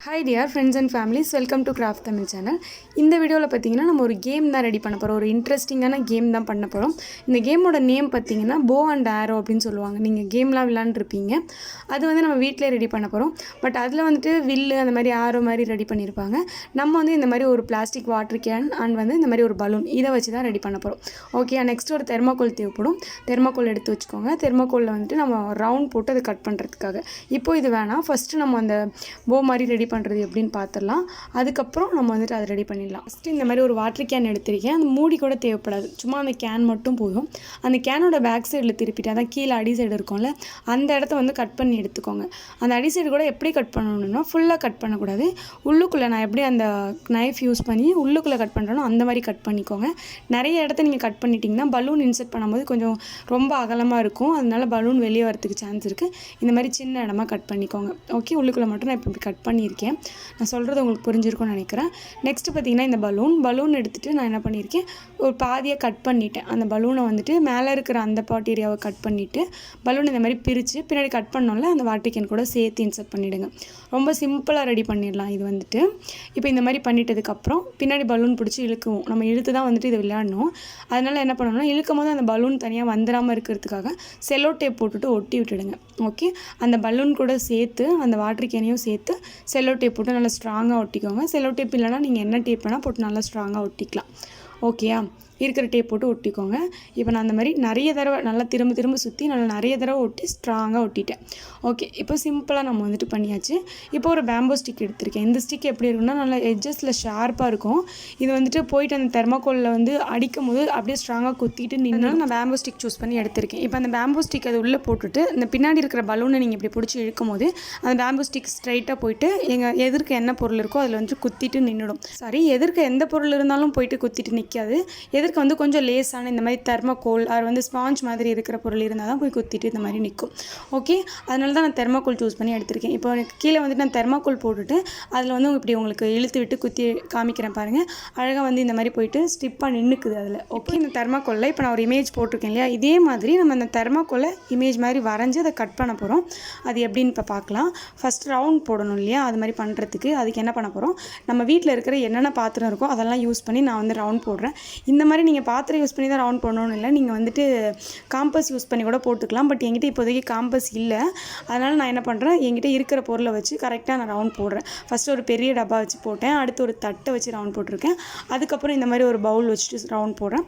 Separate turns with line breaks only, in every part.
Hi dear friends and families, welcome to Craft Tamil channel. இந்த வீடியோவில் பார்த்தீங்கன்னா நம்ம ஒரு கேம் தான் ரெடி பண்ண போகிறோம். ஒரு இன்ட்ரெஸ்டிங்கான கேம் தான் பண்ண போகிறோம். இந்த கேமோட நேம் பார்த்தீங்கன்னா போ அண்ட் ஆரோ அப்படின்னு சொல்லுவாங்க. நீங்கள் கேம்லாம் விளாண்டுருப்பீங்க. அது வந்து நம்ம வீட்டிலே ரெடி பண்ண போகிறோம். பட் அதில் வந்துட்டு வில்லு அந்த மாதிரி ஆரோ மாதிரி ரெடி பண்ணியிருப்பாங்க. நம்ம வந்து இந்த மாதிரி ஒரு பிளாஸ்டிக் வாட்டர் கேன் அண்ட் வந்து இந்த மாதிரி ஒரு பலூன் இதை வச்சு தான் ரெடி பண்ண போகிறோம். ஓகே, நெக்ஸ்ட் ஒரு தெர்மாக்கோல் தேவைப்படும். தெர்மாக்கோல் எடுத்து வச்சுக்கோங்க. தெர்மாக்கோலில் வந்துட்டு நம்ம ரவுண்ட் போட்டு அதை கட் பண்ணுறதுக்காக. இப்போ இது வேணாம், ஃபஸ்ட்டு நம்ம அந்த போ மாதிரி ரெடி பண்ணுறது எப்படின்னு பார்த்துடலாம். அதுக்கப்புறம் நம்ம வந்துட்டு அதை ரெடி பண்ணிடலாம். ஃபஸ்ட்டு இந்த மாதிரி ஒரு வாட்டர் கேன் எடுத்திருக்கேன். அந்த மூடி கூட தேவைப்படாது, சும்மா அந்த கேன் மட்டும் போதும். அந்த கேனோட பேக் சைடில் திருப்பிட்டு அதான் கீழே அடி சைடு இருக்கும்ல, அந்த இடத்த வந்து கட் பண்ணி எடுத்துக்கோங்க. அந்த அடி சைடு கூட எப்படி கட் பண்ணணும்னா ஃபுல்லாக கட் பண்ணக்கூடாது. உள்ளுக்குள்ளே நான் எப்படி அந்த நைஃப் யூஸ் பண்ணி உள்ளுக்குள்ளே கட் பண்ணுறேனோ அந்த மாதிரி கட் பண்ணிக்கோங்க. நிறைய இடத்த நீங்கள் கட் பண்ணிட்டீங்கன்னா பலூன் இன்சர்ட் பண்ணும்போது கொஞ்சம் ரொம்ப அகலமாக இருக்கும். அதனால பலூன் வெளியே வரதுக்கு சான்ஸ் இருக்குது. இந்த மாதிரி சின்ன இடமா கட் பண்ணிக்கோங்க. ஓகே, உள்ளுக்குள்ளே மட்டும் நான் இப்போ இப்படி கட் பண்ணியிருக்கேன். நான் சொல்கிறது உங்களுக்கு புரிஞ்சிருக்கும்னு நினைக்கிறேன். நெக்ஸ்ட்டு பார்த்திங்கன்னா இந்த பலூன் எடுத்துகிட்டு நான் என்ன பண்ணியிருக்கேன், ஒரு பாதியாக கட் பண்ணிவிட்டேன். அந்த பலூனை வந்துட்டு மேலே இருக்கிற அந்த பாட் ஏரியாவை கட் பண்ணிவிட்டு பலூன் இந்த மாதிரி பிரித்து பின்னாடி கட் பண்ணோம்ல அந்த வாட்டர் கேன் கூட சேர்த்து இன்சர்ட் பண்ணிவிடுங்க. ரொம்ப சிம்பிளாக ரெடி பண்ணிடலாம் இது வந்துட்டு. இப்போ இந்த மாதிரி பண்ணிட்டதுக்கப்புறம் பின்னாடி பலூன் பிடிச்சி இழுக்குவோம். நம்ம இழுத்து தான் வந்துட்டு இதை விளையாடணும். அதனால் என்ன பண்ணணும்னா இழுக்கும் போது அந்த பலூன் தனியாக வந்துடாமல் இருக்கிறதுக்காக செல்லோ டேப் போட்டுட்டு ஒட்டி விட்டுடுங்க. ஓகே, அந்த பலூன் கூட சேர்த்து அந்த வாட்டர் கேனையும் சேர்த்து செல்லோ டேப் போட்டு நல்லா ஸ்ட்ராங்காக ஒட்டிக்கோங்க. செல்லோ டேப் இல்லைனா நீங்கள் என்ன டேப் வேணால் போட்டு நல்லா ஸ்ட்ராங்காக ஒட்டிக்கலாம். ஓகேயா, இருக்கிற டேப் போட்டு ஒட்டிக்கோங்க. இப்போ நான் அந்த மாதிரி நிறைய தடவை நல்லா திரும்ப சுற்றி நல்லா நிறைய தடவை ஒட்டி ஸ்ட்ராங்காக ஒட்டிட்டேன். ஓகே, இப்போ சிம்பிளாக நம்ம வந்துட்டு பண்ணியாச்சு. இப்போ ஒரு பேம்போ ஸ்டிக் எடுத்திருக்கேன். இந்த ஸ்டிக் எப்படி இருக்குன்னா நல்லா எட்ஜஸில் ஷார்ப்பாக இருக்கும். இது வந்துட்டு போயிட்டு அந்த தெர்மாக்கோலில் வந்து அடிக்கும் போது அப்படியே ஸ்ட்ராங்காக குத்திட்டு நின்று நான் பேம்போ ஸ்டிக் சூஸ் பண்ணி எடுத்திருக்கேன். இப்போ அந்த பேம்போ ஸ்டிக் அது உள்ளே போட்டுட்டு இந்த பின்னாடி இருக்கிற பலூனை நீங்கள் இப்படி பிடிச்சி இழுக்கும் போது அந்த பேம்போ ஸ்டிக் ஸ்ட்ரைட்டாக போயிட்டு எங்கள் எதிர்க்க என்ன பொருள் இருக்கோ அதில் வந்துட்டு குத்திட்டு நின்றுடும். சாரி, எதிர்க்க எந்த பொருள் இருந்தாலும் போயிட்டு குத்திட்டு நிற்காது. எதற்கு வந்து கொஞ்சம் லேஸான இந்த மாதிரி தெர்மாக்கோல் அது வந்து ஸ்பாஞ்ச் மாதிரி இருக்கிற பொருள் இருந்தால் தான் போய் குத்திட்டு இந்த மாதிரி நிற்கும். ஓகே, அதனால தான் நான் தெர்மாக்கோல் சூஸ் பண்ணி எடுத்திருக்கேன். இப்போ எனக்கு கீழே வந்துட்டு நான் தெர்மாக்கோல் போட்டுட்டு அதில் வந்து இப்படி உங்களுக்கு இழுத்து விட்டு குத்தி காமிக்கிறேன் பாருங்கள். அழகாக வந்து இந்த மாதிரி போயிட்டு ஸ்டிப்பாக நின்றுக்குது அதில். ஓகே, இந்த தெர்மாக்கோலில் இப்போ நான் ஒரு இமேஜ் போட்டிருக்கேன் இல்லையா, இதே மாதிரி நம்ம அந்த தெர்மாக்கோலை இமேஜ் மாதிரி வரைஞ்சி அதை கட் பண்ண போகிறோம். அது எப்படின்னு இப்போ பார்க்கலாம். ஃபஸ்ட் ரவுண்ட் போடணும் இல்லையா, அது மாதிரி பண்ணுறதுக்கு அதுக்கு என்ன பண்ண போகிறோம், நம்ம வீட்டில் இருக்கிற என்னென்ன பாத்திரம் இருக்கோ அதெல்லாம் யூஸ் பண்ணி நான் வந்து ரவுண்ட் போடுறேன். இந்த மாதிரி நீங்கள் பாத்திரம் யூஸ் பண்ணி தான் ரவுண்ட் பண்ணணும்னு இல்லை, நீங்கள் வந்துட்டு காம்பஸ் யூஸ் பண்ணி கூட போட்டுக்கலாம். பட் என்கிட்ட இப்போதைக்கு காம்பஸ் இல்லை. அதனால் நான் என்ன பண்ணுறேன், என்கிட்ட இருக்கிற பொருளை வச்சு கரெக்டாக நான் ரவுண்ட் போடுறேன். ஃபஸ்ட்டு ஒரு பெரிய டப்பா வச்சு போட்டேன், அடுத்து ஒரு தட்டை வச்சு ரவுண்ட் போட்டிருக்கேன். அதுக்கப்புறம் இந்த மாதிரி ஒரு பவுல் வச்சுட்டு ரவுண்ட் போடுறேன்.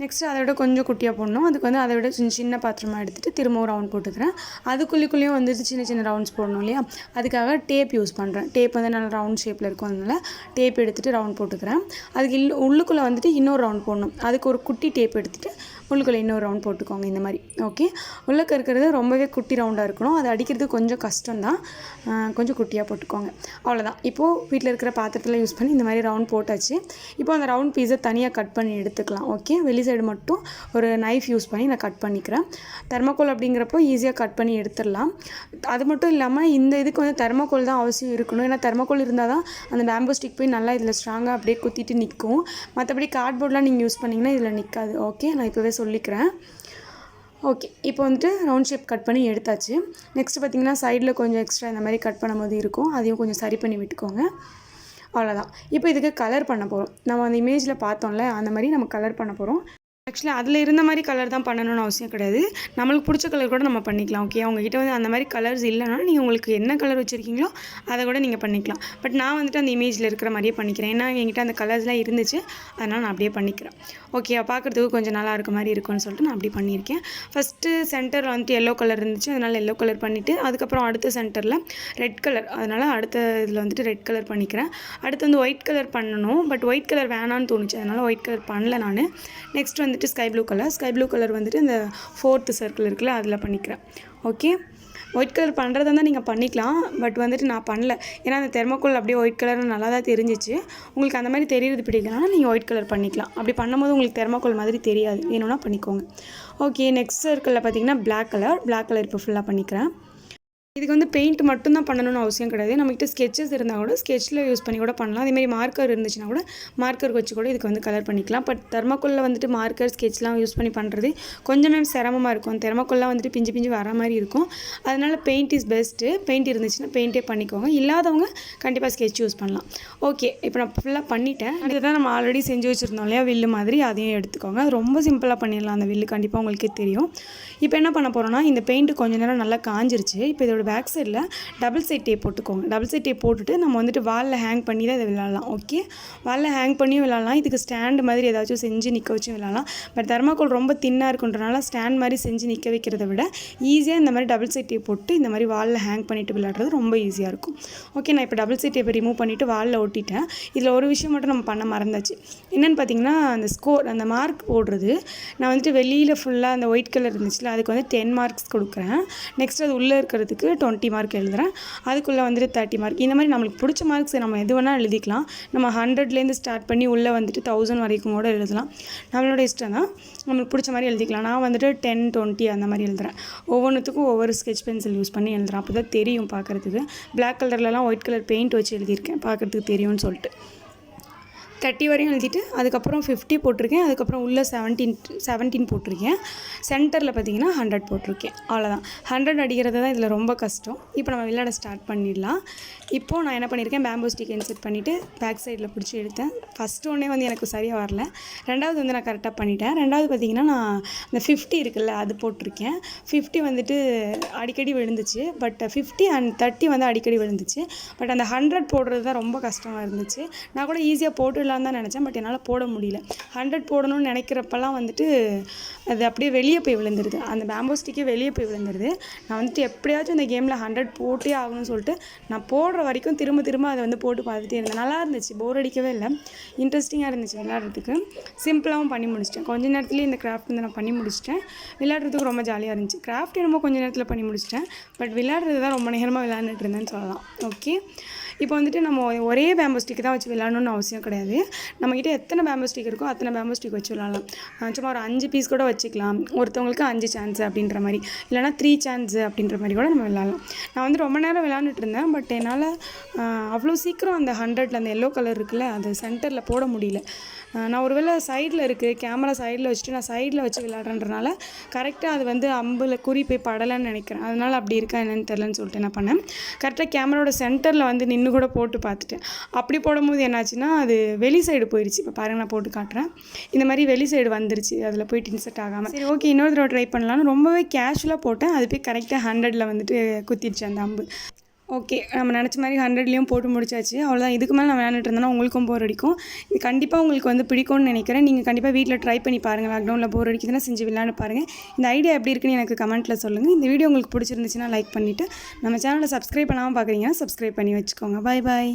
நெக்ஸ்ட்டு அதை விட கொஞ்சம் குட்டியாக போடணும். அதுக்கு வந்து அதை விட சின்ன பாத்திரமாக எடுத்துகிட்டு திரும்பவும் ரவுண்ட் போட்டுக்கிறேன். அதுக்குள்ளேயும் வந்துட்டு சின்ன ரவுண்ட்ஸ் போடணும் இல்லையா, அதுக்காக டேப் யூஸ் பண்ணுறேன். டேப் வந்து நல்லா ரவுண்ட் ஷேப்பில் இருக்கும், அதனால் டேப் எடுத்துகிட்டு ரவுண்ட் போட்டுக்கிறேன். அதுக்கு உள்ளுக்குள்ளே வந்துட்டு இன்னொரு ரவுண்ட் போடணும். அதுக்கு ஒரு குட்டி டேப் எடுத்துகிட்டு உள்ளுக்குள்ளே இன்னொரு ரவுண்ட் போட்டுக்கோங்க இந்த மாதிரி. ஓகே, உள்ளுக்கு இருக்கிறது ரொம்பவே குட்டி ரவுண்டாக இருக்கணும். அது அடிக்கிறது கொஞ்சம் கஷ்டம்தான், கொஞ்சம் குட்டியாக போட்டுக்கோங்க. அவ்வளோதான். இப்போது வீட்டில் இருக்கிற பாத்திரத்தில் யூஸ் பண்ணி இந்த மாதிரி ரவுண்ட் போட்டாச்சு. இப்போ அந்த ரவுண்ட் பீஸை தனியாக கட் பண்ணி எடுத்துக்கலாம். ஓகே, வெளி சைடு மட்டும் ஒரு நைஃப் யூஸ் பண்ணி நான் கட் பண்ணிக்கிறேன். தெர்மாக்கோல் அப்படிங்கிறப்போ ஈஸியாக கட் பண்ணி எடுத்துடலாம். அது மட்டும் இல்லாமல் இந்த இதுக்கு வந்து தெர்மாக்கோல் தான் அவசியம் இருக்கணும். ஏன்னா தெர்மாக்கோல் இருந்தால் தான் அந்த பேம்போ ஸ்டிக் போய் நல்லா இதில் ஸ்ட்ராங்காக அப்படியே குத்திட்டு நிற்கும். மற்றபடி கார்ட்போர்ட்லாம் நீங்கள் யூஸ் பண்ணிங்கன்னா இதில் நிற்காது. ஓகே, நான் இப்போவே சொல்லிக்கிறேன். ஓகே, இப்போ வந்துட்டு ரவுண்ட் ஷேப் கட் பண்ணி எடுத்தாச்சு. நெக்ஸ்ட்டு பார்த்திங்கன்னா சைடில் கொஞ்சம் எக்ஸ்ட்ரா இந்த மாதிரி கட் பண்ணும்போது இருக்கும், அதையும் கொஞ்சம் சரி பண்ணி விட்டுக்கோங்க. அவ்வளோதான். இப்போ இதுக்கு கலர் பண்ண போகிறோம். நம்ம அந்த இமேஜில் பார்த்தோம்ல அந்த மாதிரி நம்ம கலர் பண்ண போகிறோம். ஆக்சுவலி அதில் இருந்த மாதிரி கலர் தான் பண்ணணும்னு அவசியம் கிடையாது. நம்மளுக்கு பிடிச்ச கலர் கூட நம்ம பண்ணிக்கலாம். ஓகே, அவங்ககிட்ட வந்து அந்த மாதிரி கலர்ஸ் இல்லைனா நீங்கள் உங்களுக்கு என்ன கலர் வச்சுருக்கீங்களோ அதை கூட நீங்கள் பண்ணிக்கலாம். பட் நான் வந்துட்டு அந்த இமேஜில் இருக்கிற மாதிரியே பண்ணிக்கிறேன். ஏன்னா என்கிட்ட அந்த கலர்ஸ்லாம் இருந்துச்சு, அதனால் நான் அப்படியே பண்ணிக்கிறேன். ஓகே, பார்க்குறதுக்கு கொஞ்சம் நல்லா இருக்க மாதிரி இருக்கும்னு சொல்லிட்டு நான் அப்படி பண்ணியிருக்கேன். ஃபஸ்ட்டு சென்டரில் வந்துட்டு எல்லோ கலர் இருந்துச்சு, அதனால் எல்லோ கலர் பண்ணிவிட்டு அதுக்கப்புறம் அடுத்த சென்டரில் ரெட் கலர், அதனால் அடுத்த இதில் வந்துட்டு ரெட் கலர் பண்ணிக்கிறேன். அடுத்து வந்து ஒயிட் கலர் பண்ணணும். பட் ஒயிட் கலர் வேணான்னு தோணுச்சு, அதனால் ஒயிட் கலர் பண்ணல நான். நெக்ஸ்ட் வந்துட்டு ஸ்கை ப்ளூ கலர் வந்துட்டு இந்த 4th சர்க்கிள் இருக்குல்ல அதில் பண்ணிக்கிறேன். ஓகே, ஒயிட் கலர் பண்ணுறதா இருந்தால் நீங்கள் பண்ணிக்கலாம். பட் வந்துட்டு நான் பண்ணல, ஏன்னா அந்த தெர்மாக்கோல் அப்படியே ஒயிட் கலர் நல்லா தான் தெரிஞ்சிச்சு. உங்களுக்கு அந்த மாதிரி தெரியுறது பிடிக்கலன்னா நீங்கள் ஒயிட் கலர் பண்ணிக்கலாம். அப்படி பண்ணும்போது உங்களுக்கு தெர்மாக்கோல் மாதிரி தெரியாது, வேணும்னா பண்ணிக்கோங்க. ஓகே, நெக்ஸ்ட் சர்க்கிளில் பார்த்தீங்கன்னா பிளாக் கலர் இப்போ ஃபுல்லாக பண்ணிக்கிறேன். இதுக்கு வந்து பெயிண்ட் மட்டும் தான் பண்ணணும்னு அவசியம் கிடையாது. நம்மகிட்ட ஸ்கெட்சஸ் இருந்தால் கூட ஸ்கெட்சில் யூஸ் பண்ணி கூட பண்ணலாம். அதேமாதிரி மார்க்கர் இருந்துச்சுன்னா கூட மார்க்கர் வச்சு கூட இதுக்கு வந்து கலர் பண்ணிக்கலாம். பட் தெர்மாக்கோலில் வந்துட்டு மார்க்கர் ஸ்கெட்ச்லாம் யூஸ் பண்ணி பண்ணுறது கொஞ்சமே சிரமமாக இருக்கும். தெர்மாக்கோல்லாம் வந்துட்டு பிஞ்சு பிஞ்சு வர மாதிரி இருக்கும். அதனால் பெயிண்ட் இஸ் பெஸ்ட்டு. பெயிண்ட் இருந்துச்சுன்னா பெயிண்ட்டே பண்ணிக்கோங்க. இல்லாதவங்க கண்டிப்பாக ஸ்கெட்ச் யூஸ் பண்ணலாம். ஓகே, இப்போ நான் ஃபுல்லாக பண்ணிட்டேன். இதுதான் நம்ம ஆல்ரெடி செஞ்சு வச்சுருந்தோம் இல்லையா வில்லு மாதிரி, அதையும் எடுத்துக்கோங்க. அது ரொம்ப சிம்பிளாக பண்ணிடலாம் அந்த வில்லு, கண்டிப்பாக உங்களுக்கே தெரியும். இப்போ என்ன பண்ண போகிறோன்னா, இந்த பெயிண்ட் கொஞ்சம் நேரம் நல்லா காஞ்சிருச்சு. இப்போ இதோட பேக் சைடில் டபுள் சைட் டேப் போட்டுக்கோங்க. டபுள் சைட் டேப் போட்டுட்டு நம்ம வந்துட்டு வாலில் ஹேங் பண்ணி தான் இதை விளாட்லாம். ஓகே, வாலில் ஹேங் பண்ணியும் விளாட்லாம். இதுக்கு ஸ்டாண்டு மாதிரி ஏதாச்சும் செஞ்சு நிற்க வச்சும் விளாட்லாம். பட் தெர்மாக்கோல் ரொம்ப தின்னாக இருக்குன்றனால ஸ்டாண்ட் மாதிரி செஞ்சு நிற்க வைக்கிறத விட ஈஸியாக இந்த மாதிரி டபுள் சைட் டேப் போட்டு இந்த மாதிரி வாலில் ஹேங் பண்ணிவிட்டு விளாட்றது ரொம்ப ஈஸியாக இருக்கும். ஓகே, நான் இப்போ டபுள் சைட் டேப்பை ரிமூவ் பண்ணிவிட்டு வாலில் ஒட்டிட்டேன். இதில் ஒரு விஷயம் மட்டும் நம்ம பண்ண மறந்தாச்சு. என்னென்னு பார்த்தீங்கன்னா, அந்த ஸ்கோர், அந்த மார்க் போடுறது நான் வந்துட்டு வெளியில் ஃபுல்லாக அந்த ஒயிட் கலர் இருந்துச்சுல, அதுக்கு வந்து 10 மார்க்ஸ் கொடுக்குறேன். நெக்ஸ்ட் அது உள்ளே இருக்கிறதுக்கு 20 மார்க் எழுதுகிறேன். அதுக்குள்ளே வந்துட்டு 30 மார்க். இந்த மாதிரி நம்மளுக்கு பிடிச்ச மார்க்ஸ் நம்ம எது வேணால் எழுதிக்கலாம். நம்ம 100லேருந்து ஸ்டார்ட் பண்ணி உள்ளே வந்துட்டு 1000 வரைக்கும் கூட எழுதலாம். நம்மளோட இஷ்டம் தான், நம்மளுக்கு பிடிச்ச மாதிரி எழுதிக்கலாம். நான் வந்துட்டு 10, 20 அந்த மாதிரி எழுதுகிறேன். ஒவ்வொன்றுத்துக்கும் ஒவ்வொரு ஸ்கெட்ச் பென்சில் யூஸ் பண்ணி எழுதுகிறேன். அப்போ தான் தெரியும் பார்க்குறதுக்கு. பிளாக் கலர்லலாம் ஒயிட் கலர் பெயிண்ட் வச்சு எழுதியிருக்கேன் பார்க்குறதுக்கு தெரியும்னு சொல்லிட்டு. 30 வரையும் எழுதிட்டு அதுக்கப்புறம் 50 போட்டிருக்கேன். அதுக்கப்புறம் உள்ளே 17 போட்டிருக்கேன். சென்டரில் பார்த்தீங்கன்னா 100 போட்டிருக்கேன். அவ்வளோதான். 100 அடிக்கிறது தான் இதில் ரொம்ப கஷ்டம். இப்போ நம்ம விளையாட ஸ்டார்ட் பண்ணிடலாம். இப்போது நான் என்ன பண்ணியிருக்கேன், பேம்போ ஸ்டிக் இன்செர்ட் பண்ணிவிட்டு பேக் சைடில் பிடிச்சி எடுத்தேன். ஃபஸ்ட்டு ஒன்றே வந்து எனக்கு சரியாக வரல. ரெண்டாவது வந்து நான் கரெக்டாக பண்ணிட்டேன். ரெண்டாவது பார்த்தீங்கன்னா நான் இந்த 50 இருக்குல்ல அது போட்டிருக்கேன். 50 வந்துட்டு அடிக்கடி விழுந்துச்சு. பட் 50 அண்ட் 30 வந்து அடிக்கடி விழுந்துச்சு. பட் அந்த 100 போடுறது தான் ரொம்ப கஷ்டமாக இருந்துச்சு. நான் கூட ஈஸியாக போட்டு தான் நினச்சேன். பட் என்னால் போட முடியல. 100 போடணும்னு நினைக்கிறப்பெல்லாம் வந்துட்டு அது அப்படியே வெளியே போய் விழுந்துருது. அந்த பேம்போ ஸ்டிக்கே வெளியே போய் விழுந்துருது. நான் வந்துட்டு எப்படியாச்சும் இந்த கேமில் 100 போட்டே ஆகணும்னு சொல்லிட்டு நான் போடுற வரைக்கும் திரும்ப திரும்ப அதை வந்து போட்டு பார்த்துட்டே இருந்தேன். நல்லா இருந்துச்சு, போர் அடிக்கவே இல்லை, இன்ட்ரெஸ்டிங்காக இருந்துச்சு விளையாடுறதுக்கு. சிம்பிளாகவும் பண்ணி முடிச்சிட்டேன். கொஞ்ச நேரத்துலேயே இந்த கிராஃப்ட் வந்து நான் பண்ணி முடிச்சிட்டேன். விளையாடுறதுக்கு ரொம்ப ஜாலியாக இருந்துச்சு. கிராஃப்ட் என்னமோ கொஞ்சம் நேரத்தில் பண்ணி முடிச்சிட்டேன். பட் விளையாடுறது தான் ரொம்ப நேரமாக விளையாண்டுட்டு இருந்தேன்னு சொல்லலாம். ஓகே, இப்போ வந்துட்டு நம்ம ஒரே பேம்போ ஸ்டிக் தான் வச்சு விளையாடணும்னு அவசியம் கிடையாது. நம்மக்கிட்ட எத்தனை பேம்போ ஸ்டிக் இருக்கோ அத்தனை பேம்போ ஸ்டிக் வச்சு விளாட்லாம். சும்மா ஒரு 5 பீஸ் கூட வச்சுக்கலாம். ஒருத்தவங்களுக்கு 5 சான்ஸ் அப்படின்ற மாதிரி, இல்லைனா 3 சான்ஸ் அப்படின்ற மாதிரி கூட நம்ம விளாட்லாம். நான் வந்து ரொம்ப நேரம் விளாண்டுட்டு இருந்தேன். பட் என்னால் அவ்வளோ சீக்கிரம் அந்த 100ல் அந்த எல்லோ கலர் இருக்குல்ல அது சென்டரில் போட முடியல. நான் ஒருவேளை சைடில் இருக்குது, கேமரா சைடில் வச்சுட்டு நான் சைடில் வச்சு விளையாடுறதுனால கரெக்டாக அது வந்து அம்பில் குறி போய் படலைன்னு நினைக்கிறேன். அதனால் அப்படி இருக்கா என்னென்னு தெரிலன்னு சொல்லிட்டு என்ன பண்ணேன், கரெக்டாக கேமராவோட சென்டரில் வந்து நின்று கூட போட்டு பார்த்துட்டேன். அப்படி போடும்போது என்னாச்சுன்னா அது வெளி சைடு போயிடுச்சு. இப்போ பாருங்கள், நான் போட்டு காட்டுறேன். இந்த மாதிரி வெளி சைடு வந்துருச்சு, அதில் போயிட்டு இன்செர்ட் ஆகாமல். சரி, ஓகே, இன்னொரு தடவை ட்ரை பண்ணலான்னு ரொம்பவே கேஷுவலாக போட்டேன். அது போய் கரெக்டாக 100ல் வந்துட்டு குத்திடுச்சு அந்த அம்பு. ஓகே, நம்ம நினச்ச மாதிரி 100லேயும் போட்டு முடிச்சாச்சு. அவ்வளோதான். இதுக்கு மேலே நான் விளையாண்டுட்டு இருந்தேன்னா உங்களுக்கும் போர் அடிக்கும். இது கண்டிப்பாக உங்களுக்கு வந்து பிடிக்கும்னு நினைக்கிறேன். நீங்கள் கண்டிப்பாக வீட்டில் ட்ரை பண்ணி பாருங்கள். லாக்டவுனில் போர் அடிக்குதுன்னா செஞ்சு விளையாண்டு பாருங்கள். இந்த ஐடியா எப்படி இருக்குன்னு எனக்கு கமெண்ட்டில் சொல்லுங்கள். இந்த வீடியோ உங்களுக்கு பிடிச்சிருந்துச்சுன்னா லைக் பண்ணிவிட்டு நம்ம சேனலை சப்ஸ்கிரைப் பண்ணாமல் பார்க்குறீங்கன்னா சப்ஸ்கிரைப் பண்ணி வச்சுக்கோங்க. பாய் பாய்.